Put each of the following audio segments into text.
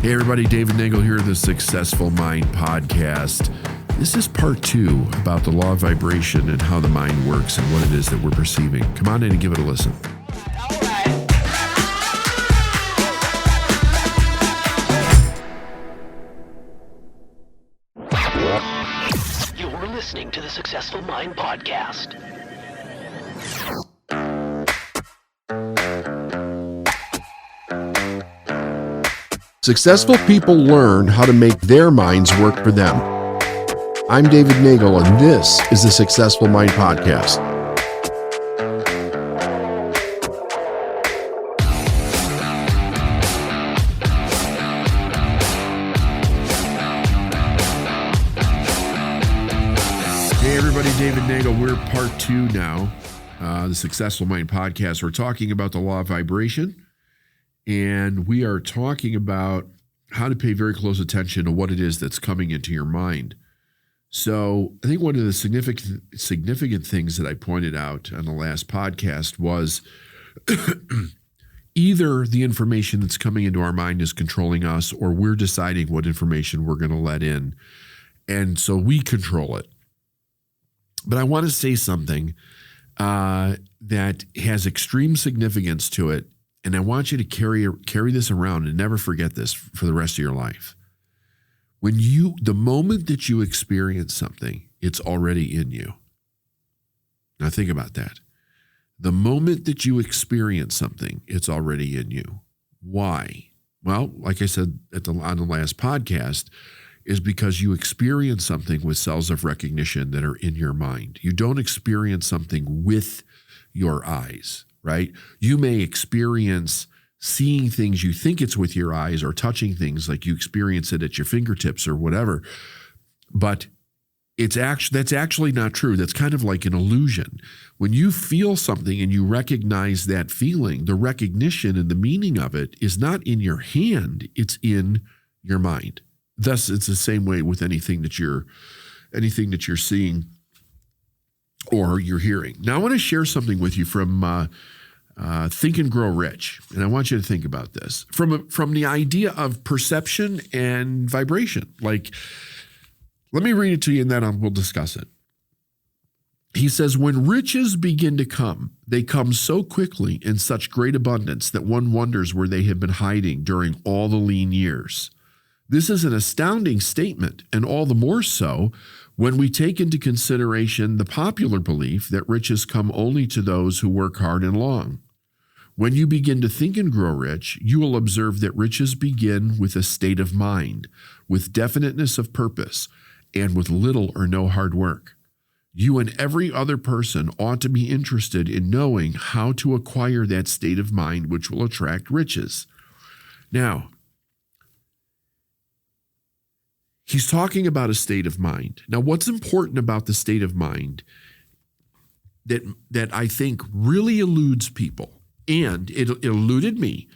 Hey everybody, David Nagel here, the Successful Mind Podcast. This is part 2 about the law of vibration and how the mind works and what it is that we're perceiving. Come on in and give it a listen. You're listening to the Successful Mind Podcast. Successful people learn how to make their minds work for them. I'm David Nagel, and this is the Successful Mind Podcast. Hey everybody, David Nagel. We're part 2 now, the Successful Mind Podcast. We're talking about the law of vibration. And we are talking about how to pay very close attention to what it is that's coming into your mind. So I think one of the significant things that I pointed out on the last podcast was either the information that's coming into our mind is controlling us, or we're deciding what information we're going to let in. And so we control it. But I want to say something that has extreme significance to it. And I want you to carry this around and never forget this for the rest of your life. The moment that you experience something, it's already in you. Now think about that. The moment that you experience something, it's already in you. Why? Well, like I said on the last podcast, is because you experience something with cells of recognition that are in your mind. You don't experience something with your eyes. Right? You may experience seeing things you think it's with your eyes, or touching things like you experience it at your fingertips or whatever. But that's actually not true. That's kind of like an illusion. When you feel something and you recognize that feeling, the recognition and the meaning of it is not in your hand, it's in your mind. Thus, it's the same way with anything that you're seeing or you're hearing. Now, I want to share something with you from Think and Grow Rich, and I want you to think about this from the idea of perception and vibration. Like, let me read it to you, and then we'll discuss it. He says, when riches begin to come, they come so quickly in such great abundance that one wonders where they have been hiding during all the lean years. This is an astounding statement, and all the more so when we take into consideration the popular belief that riches come only to those who work hard and long. When you begin to think and grow rich, you will observe that riches begin with a state of mind, with definiteness of purpose, and with little or no hard work. You and every other person ought to be interested in knowing how to acquire that state of mind which will attract riches. Now, he's talking about a state of mind. Now, what's important about the state of mind that I think really eludes people, and it eluded me.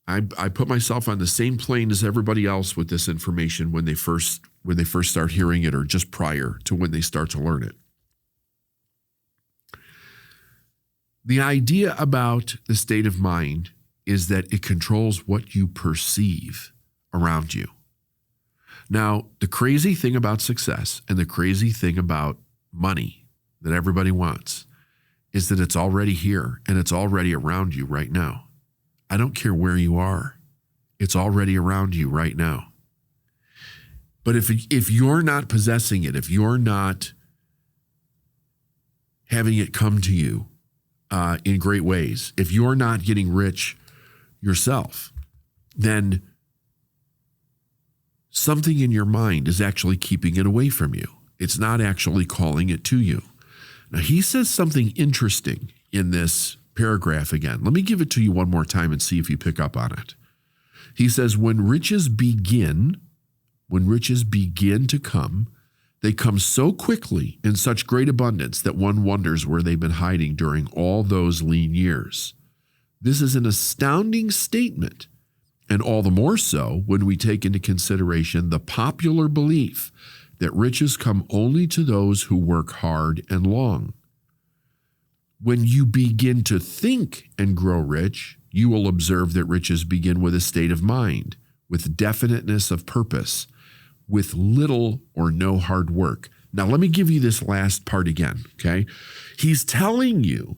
I put myself on the same plane as everybody else with this information when they first start hearing it, or just prior to when they start to learn it. The idea about the state of mind is that it controls what you perceive around you. Now, the crazy thing about success and the crazy thing about money that everybody wants is that it's already here and it's already around you right now. I don't care where you are. It's already around you right now. But if you're not possessing it, if you're not having it come to you in great ways, if you're not getting rich yourself, then something in your mind is actually keeping it away from you. It's not actually calling it to you. Now, he says something interesting in this paragraph again. Let me give it to you one more time and see if you pick up on it. He says, when riches begin to come, they come so quickly in such great abundance that one wonders where they've been hiding during all those lean years. This is an astounding statement, and all the more so when we take into consideration the popular belief that riches come only to those who work hard and long. When you begin to think and grow rich, you will observe that riches begin with a state of mind, with definiteness of purpose, with little or no hard work. Now, let me give you this last part again, okay? He's telling you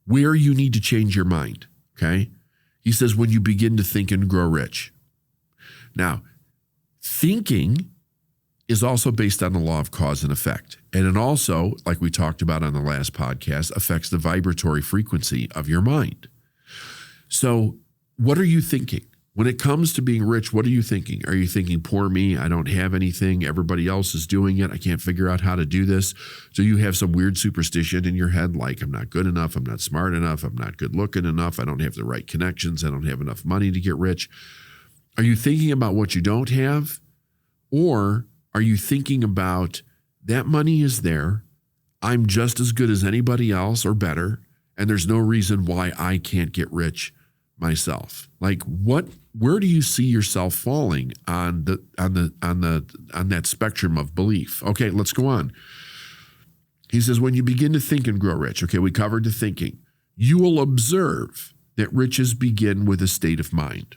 where you need to change your mind, okay? He says, when you begin to think and grow rich. Now, thinking is also based on the law of cause and effect. And it also, like we talked about on the last podcast, affects the vibratory frequency of your mind. So what are you thinking? When it comes to being rich, what are you thinking? Are you thinking, poor me, I don't have anything, everybody else is doing it, I can't figure out how to do this? So you have some weird superstition in your head, like I'm not good enough, I'm not smart enough, I'm not good looking enough, I don't have the right connections, I don't have enough money to get rich. Are you thinking about what you don't have? Or are you thinking about that money is there, I'm just as good as anybody else or better, and there's no reason why I can't get rich myself? Like where do you see yourself falling on that spectrum of belief? Okay, let's go on. He says, when you begin to think and grow rich, okay, we covered the thinking. You will observe that riches begin with a state of mind.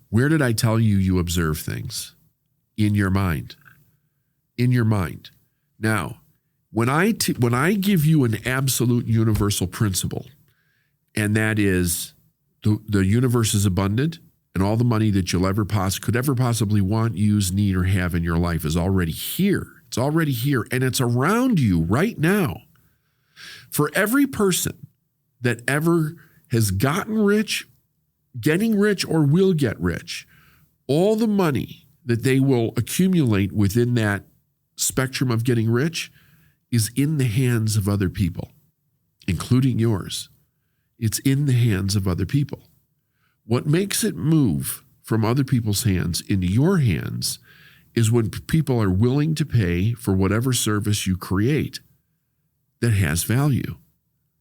Where did I tell you you observe things? In your mind. In your mind. Now, when I give you an absolute universal principle, and that is the universe is abundant, and all the money that you'll could ever possibly want, use, need, or have in your life is already here. It's already here, and it's around you right now. For every person that ever has gotten rich, getting rich, or will get rich, all the money that they will accumulate within that spectrum of getting rich is in the hands of other people, including yours. It's in the hands of other people. What makes it move from other people's hands into your hands is when people are willing to pay for whatever service you create that has value.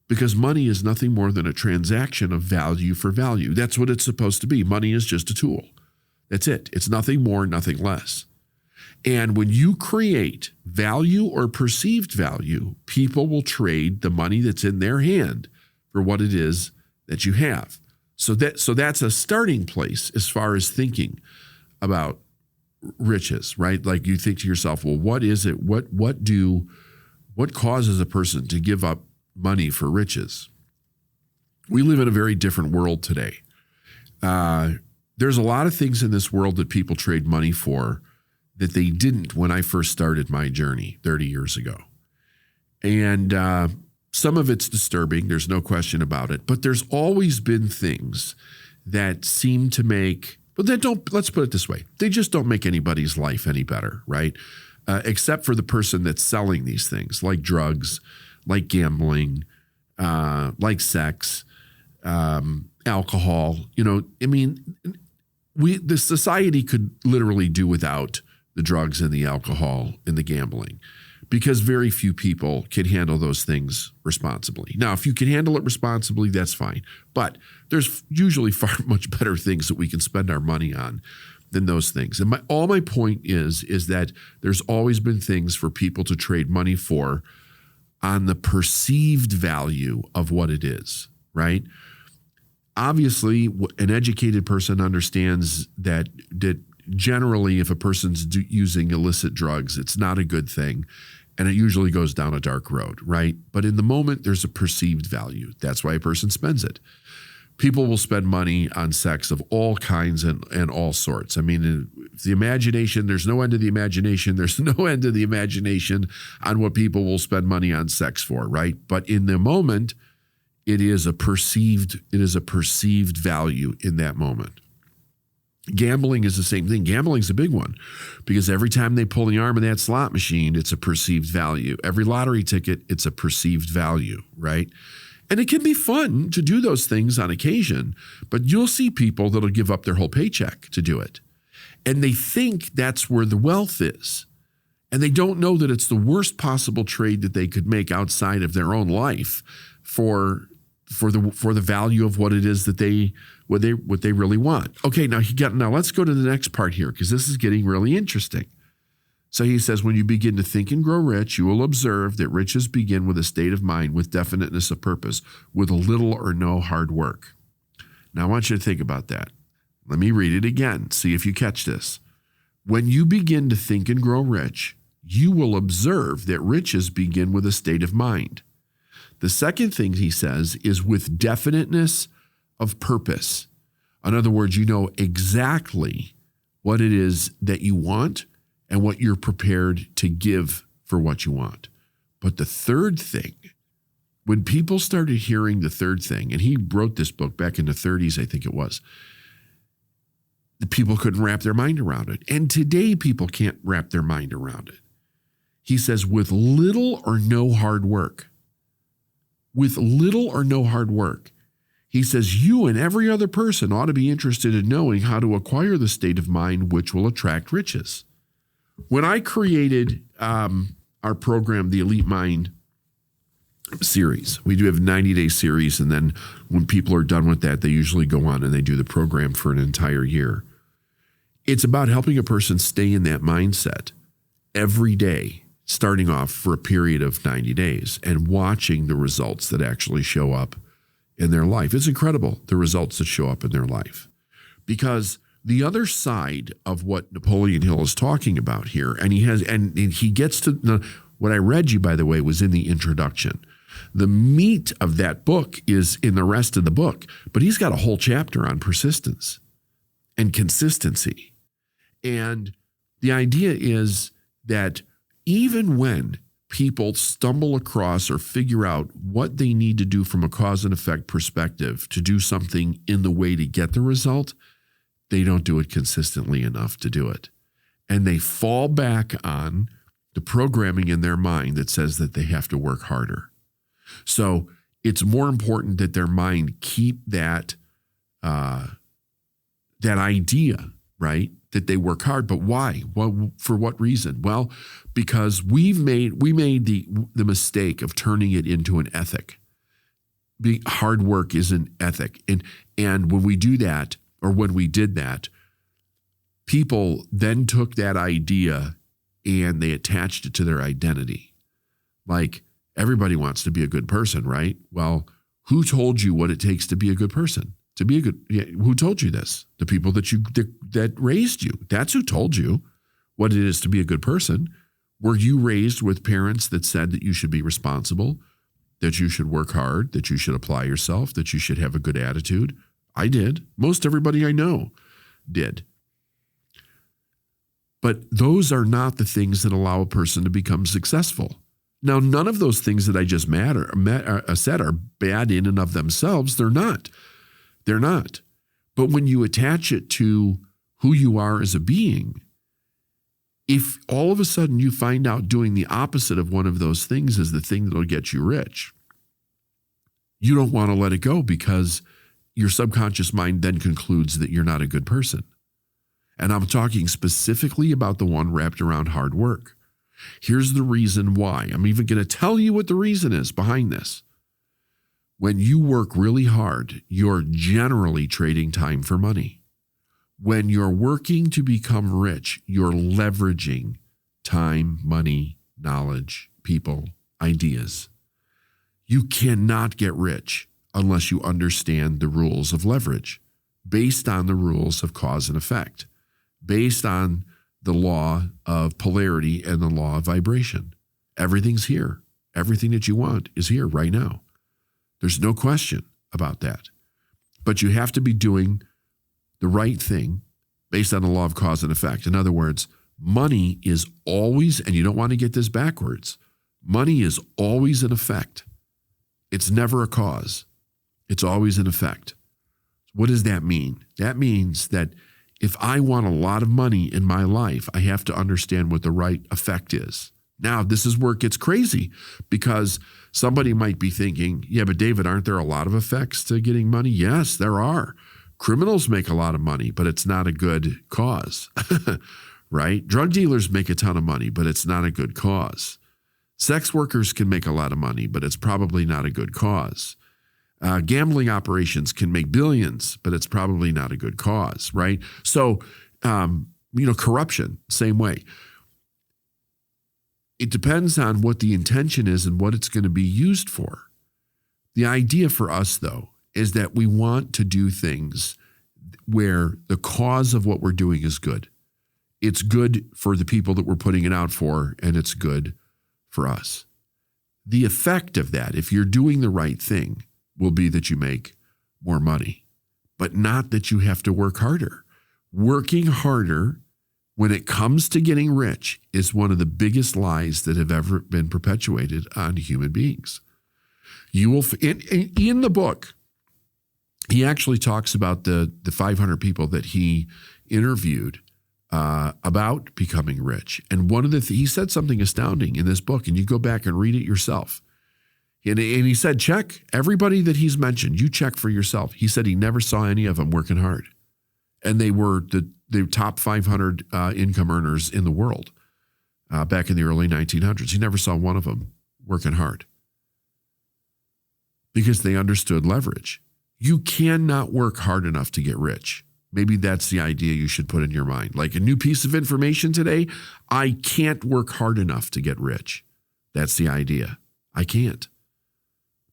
Because money is nothing more than a transaction of value for value. That's what it's supposed to be. Money is just a tool. That's it. It's nothing more, nothing less. And when you create value or perceived value, people will trade the money that's in their hand for what it is that you have. So that's a starting place as far as thinking about riches, right? Like you think to yourself, well, what is it? What causes a person to give up money for riches? We live in a very different world today. There's a lot of things in this world that people trade money for that they didn't when I first started my journey 30 years ago. And some of it's disturbing, there's no question about it, but there's always been things that seem to make, but they don't, let's put it this way, they just don't make anybody's life any better, right? Except for the person that's selling these things, like drugs, like gambling, like sex, alcohol. You know, I mean, the society could literally do without the drugs and the alcohol and the gambling, because very few people can handle those things responsibly. Now, if you can handle it responsibly, that's fine. But there's usually far much better things that we can spend our money on than those things. And my point is that there's always been things for people to trade money for on the perceived value of what it is, right? Obviously, an educated person understands that generally, if a person's using illicit drugs, it's not a good thing, and it usually goes down a dark road, right? But in the moment, there's a perceived value. That's why a person spends it. People will spend money on sex of all kinds and all sorts. I mean, the imagination, there's no end to the imagination. There's no end to the imagination on what people will spend money on sex for, right? But in the moment, it is a perceived value in that moment. Gambling is the same thing. Gambling is a big one because every time they pull the arm of that slot machine, it's a perceived value. Every lottery ticket, it's a perceived value, right? And it can be fun to do those things on occasion, but you'll see people that'll give up their whole paycheck to do it. And they think that's where the wealth is. And they don't know that it's the worst possible trade that they could make outside of their own life for the value of what it is that what they really want. Okay, now let's go to the next part here, because this is getting really interesting. So he says, when you begin to think and grow rich, you will observe that riches begin with a state of mind, with definiteness of purpose, with little or no hard work. Now I want you to think about that. Let me read it again. See if you catch this. When you begin to think and grow rich, you will observe that riches begin with a state of mind. The second thing he says is with definiteness of purpose. In other words, you know exactly what it is that you want and what you're prepared to give for what you want. But the third thing, when people started hearing the third thing, and he wrote this book back in the 30s, I think it was, the people couldn't wrap their mind around it. And today people can't wrap their mind around it. He says, with little or no hard work, with little or no hard work, he says, you and every other person ought to be interested in knowing how to acquire the state of mind which will attract riches. When I created our program, the Elite Mind series, we do have a 90-day series, and then when people are done with that, they usually go on and they do the program for an entire year. It's about helping a person stay in that mindset every day, starting off for a period of 90 days and watching the results that actually show up in their life. It's incredible, the results that show up in their life. Because the other side of what Napoleon Hill is talking about here, and he gets to, what I read you, by the way, was in the introduction. The meat of that book is in the rest of the book, but he's got a whole chapter on persistence and consistency. And the idea is that even when people stumble across or figure out what they need to do from a cause and effect perspective to do something in the way to get the result, they don't do it consistently enough to do it. And they fall back on the programming in their mind that says that they have to work harder. So it's more important that their mind keep that idea, right? That they work hard. But why? Well, for what reason? Well, because we made the mistake of turning it into an ethic. Hard work is an ethic. And when we do that, or when we did that, people then took that idea and they attached it to their identity. Like, everybody wants to be a good person, right? Well, who told you what it takes to be a good person? Who told you this? The people that raised you. That's who told you what it is to be a good person. Were you raised with parents that said that you should be responsible, that you should work hard, that you should apply yourself, that you should have a good attitude? I did. Most everybody I know did. But those are not the things that allow a person to become successful. Now, none of those things that I just said are bad in and of themselves. They're not. They're not. But when you attach it to who you are as a being, if all of a sudden you find out doing the opposite of one of those things is the thing that'll get you rich, you don't want to let it go because your subconscious mind then concludes that you're not a good person. And I'm talking specifically about the one wrapped around hard work. Here's the reason why. I'm even going to tell you what the reason is behind this. When you work really hard, you're generally trading time for money. When you're working to become rich, you're leveraging time, money, knowledge, people, ideas. You cannot get rich unless you understand the rules of leverage, based on the rules of cause and effect, based on the law of polarity and the law of vibration. Everything's here. Everything that you want is here right now. There's no question about that. But you have to be doing the right thing based on the law of cause and effect. In other words, money is always, and you don't want to get this backwards, money is always an effect. It's never a cause. It's always an effect. What does that mean? That means that if I want a lot of money in my life, I have to understand what the right effect is. Now, this is where it gets crazy because somebody might be thinking, yeah, but David, aren't there a lot of effects to getting money? Yes, there are. Criminals make a lot of money, but it's not a good cause, right? Drug dealers make a ton of money, but it's not a good cause. Sex workers can make a lot of money, but it's probably not a good cause. Gambling operations can make billions, but it's probably not a good cause, right? So, corruption, same way. It depends on what the intention is and what it's going to be used for. The idea for us, though, is that we want to do things where the cause of what we're doing is good. It's good for the people that we're putting it out for, and it's good for us. The effect of that, if you're doing the right thing, will be that you make more money, but not that you have to work harder. Working harder when it comes to getting rich is one of the biggest lies that have ever been perpetuated on human beings. You will, in the book, he actually talks about the 500 people that he interviewed about becoming rich. And one of he said something astounding in this book, and you go back and read it yourself. And he said, check everybody that he's mentioned. You check for yourself. He said he never saw any of them working hard. And they were the top 500 income earners in the world back in the early 1900s. He never saw one of them working hard because they understood leverage. You cannot work hard enough to get rich. Maybe that's the idea you should put in your mind. Like a new piece of information today, I can't work hard enough to get rich. That's the idea. I can't.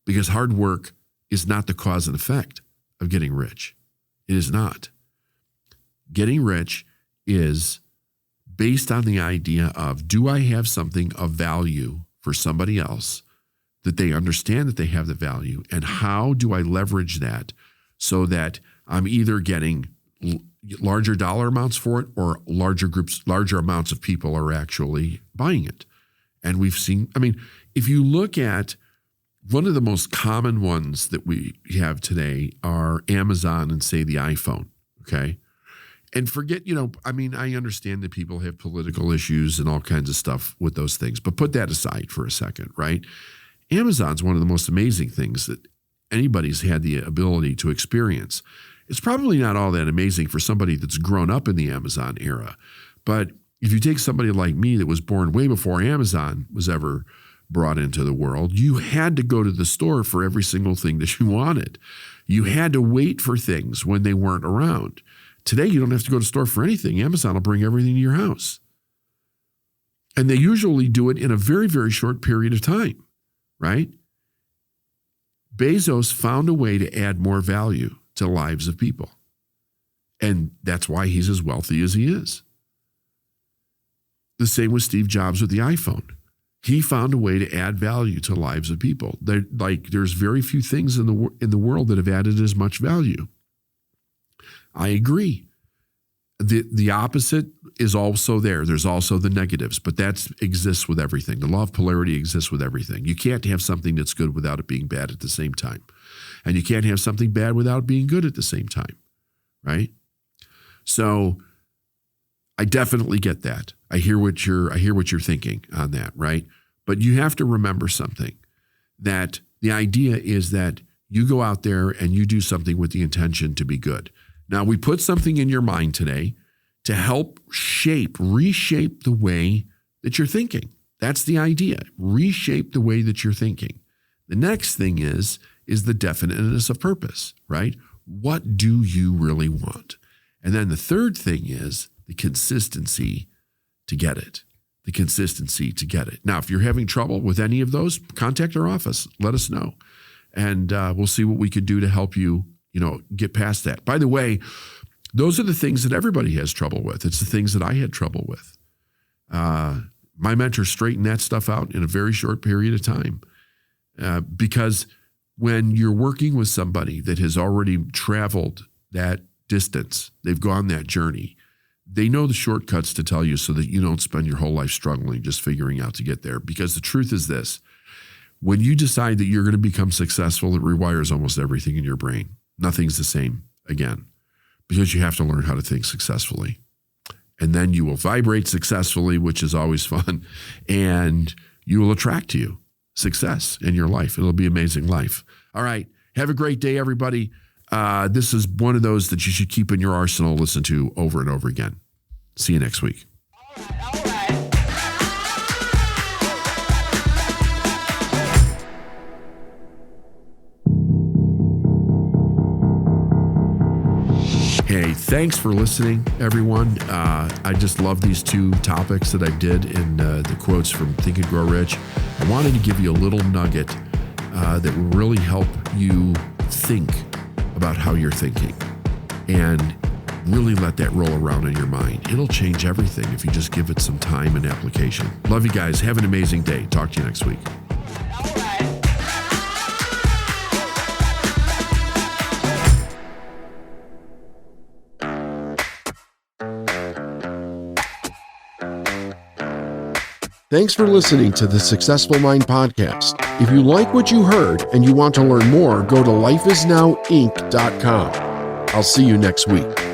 Because hard work is not the cause and effect of getting rich. It is not. Getting rich is based on the idea of, do I have something of value for somebody else that they understand that they have the value, and how do I leverage that so that I'm either getting larger dollar amounts for it or larger amounts of people are actually buying it. And we've seen, if you look at one of the most common ones that we have today are Amazon and say the iPhone, okay? And forget, I understand that people have political issues and all kinds of stuff with those things, but put that aside for a second, right? Amazon's one of the most amazing things that anybody's had the ability to experience. It's probably not all that amazing for somebody that's grown up in the Amazon era. But if you take somebody like me that was born way before Amazon was ever brought into the world, you had to go to the store for every single thing that you wanted. You had to wait for things when they weren't around. Today, you don't have to go to the store for anything. Amazon will bring everything to your house. And they usually do it in a very, very short period of time, right? Bezos found a way to add more value to the lives of people. And that's why he's as wealthy as he is. The same with Steve Jobs with the iPhone. He found a way to add value to the lives of people. There's very few things in the world that have added as much value. I agree. The opposite is also there. There's also the negatives, but that exists with everything. The law of polarity exists with everything. You can't have something that's good without it being bad at the same time. And you can't have something bad without being good at the same time, right? So I definitely get that. I hear what you're thinking on that, right? But you have to remember something, that the idea is that you go out there and you do something with the intention to be good. Now, we put something in your mind today to help reshape the way that you're thinking. That's the idea. Reshape the way that you're thinking. The next thing is the definiteness of purpose, right? What do you really want? And then the third thing is the consistency to get it. The consistency to get it. Now, if you're having trouble with any of those, contact our office. Let us know. And we'll see what we could do to help you, get past that. By the way, those are the things that everybody has trouble with. It's the things that I had trouble with. My mentor straightened that stuff out in a very short period of time. Because when you're working with somebody that has already traveled that distance, they've gone that journey, they know the shortcuts to tell you so that you don't spend your whole life struggling just figuring out to get there. Because the truth is this, when you decide that you're going to become successful, it rewires almost everything in your brain. Nothing's the same again, because you have to learn how to think successfully. And then you will vibrate successfully, which is always fun, and you will attract to you success in your life. It'll be an amazing life. All right. Have a great day, everybody. This is one of those that you should keep in your arsenal, listen to over and over again. See you next week. All right. Hey, thanks for listening, everyone. I just love these two topics that I did in the quotes from Think and Grow Rich. I wanted to give you a little nugget that will really help you think about how you're thinking and really let that roll around in your mind. It'll change everything if you just give it some time and application. Love you guys. Have an amazing day. Talk to you next week. Thanks for listening to the Successful Mind Podcast. If you like what you heard and you want to learn more, go to lifeisnowinc.com. I'll see you next week.